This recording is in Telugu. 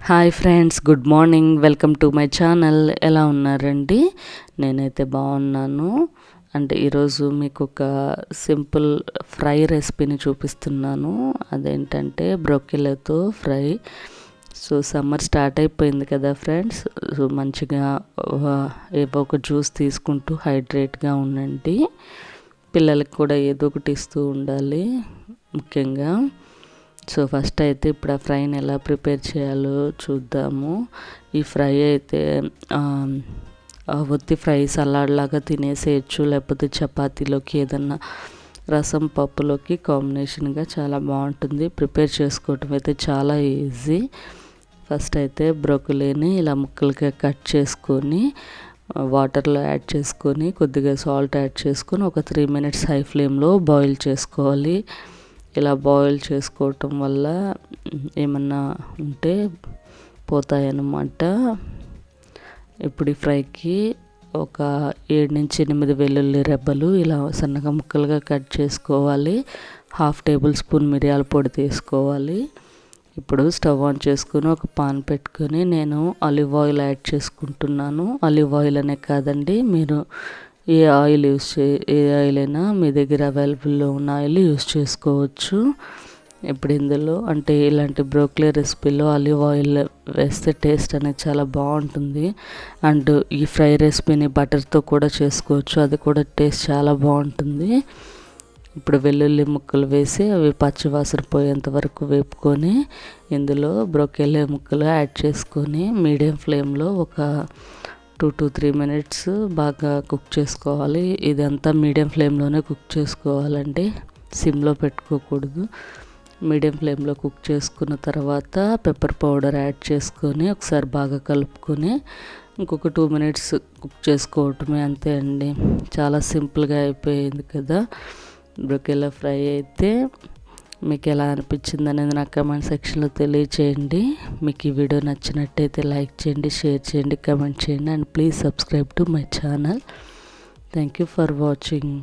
Hi friends, good morning. Welcome to my channel. ఎలా ఉన్నారండి? నేనైతే బాగున్నాను. అంటే ఈరోజు మీకు ఒక సింపుల్ ఫ్రై రెసిపీని చూపిస్తున్నాను. అదేంటంటే బ్రోకెల్లీతో ఫ్రై. సో సమ్మర్ స్టార్ట్ అయిపోయింది కదా ఫ్రెండ్స్. సో మంచిగా ఏవో ఒక జ్యూస్ తీసుకుంటూ హైడ్రేట్గా ఉండండి. పిల్లలకి కూడా ఏదో ఒకటి ఇస్తూ ఉండాలి ముఖ్యంగా. సో ఫస్ట్ అయితే ఇప్పుడు ఆ ఫ్రైని ఎలా ప్రిపేర్ చేయాలో చూద్దాము. ఈ ఫ్రై అయితే ఒత్తి ఫ్రై సలాడ్ లాగా తినేసేయచ్చు, లేకపోతే చపాతీలోకి ఏదన్నా రసం పప్పులోకి కాంబినేషన్గా చాలా బాగుంటుంది. ప్రిపేర్ చేసుకోవటం అయితే చాలా ఈజీ. ఫస్ట్ అయితే బ్రోకలీని ఇలా ముక్కలుగా కట్ చేసుకొని వాటర్లో యాడ్ చేసుకొని కొద్దిగా సాల్ట్ యాడ్ చేసుకొని ఒక 3 minutes హై ఫ్లేమ్లో బాయిల్ చేసుకోవాలి. ఇలా బాయిల్ చేసుకోవటం వల్ల ఏమన్నా ఉంటే పోతాయన్నమాట. ఇప్పుడు ఈ ఫ్రైకి ఒక 7-8 వెల్లుల్లి రెబ్బలు ఇలా సన్నగా ముక్కలుగా కట్ చేసుకోవాలి. 1/2 tablespoon మిరియాల పొడి తీసుకోవాలి. ఇప్పుడు స్టవ్ ఆన్ చేసుకుని ఒక పాన్ పెట్టుకొని నేను ఆలివ్ ఆయిల్ యాడ్ చేసుకుంటున్నాను. ఆలివ్ ఆయిల్ అనే కాదండి, మీరు ఏ ఆయిల్ అయినా మీ దగ్గర అవైలబుల్లో ఉన్న ఆయిల్ యూస్ చేసుకోవచ్చు. ఇప్పుడు ఇందులో అంటే ఇలాంటి బ్రోకలీ రెసిపీలో ఆలివ్ ఆయిల్ వేస్తే టేస్ట్ అనేది చాలా బాగుంటుంది. అండ్ ఈ ఫ్రై రెసిపీని బటర్తో కూడా చేసుకోవచ్చు, అది కూడా టేస్ట్ చాలా బాగుంటుంది. ఇప్పుడు వెల్లుల్లి ముక్కలు వేసి అవి పచ్చివాసన పోయేంత వరకు వేపుకొని ఇందులో బ్రోకలీ ముక్కలు యాడ్ చేసుకొని మీడియం ఫ్లేమ్లో ఒక 2 to 3 minutes బాగా కుక్ చేసుకోవాలి. ఇదంతా మీడియం ఫ్లేమ్లోనే కుక్ చేసుకోవాలండి, సిమ్లో పెట్టుకోకూడదు. మీడియం ఫ్లేమ్లో కుక్ చేసుకున్న తర్వాత పెప్పర్ పౌడర్ యాడ్ చేసుకొని ఒకసారి బాగా కలుపుకొని ఇంకొక 2 minutes కుక్ చేసుకోవటమే, అంతే అండి. చాలా సింపుల్గా అయిపోయింది కదా బ్రోకెల్లా ఫ్రై అయితే. మీకు ఎలా అనిపించింది అనేది నా కమెంట్ సెక్షన్లో తెలియచేయండి. మీకు ఈ వీడియో నచ్చినట్టయితే లైక్ చేయండి, షేర్ చేయండి, కమెంట్ చేయండి, and please subscribe to my channel. Thank you for watching.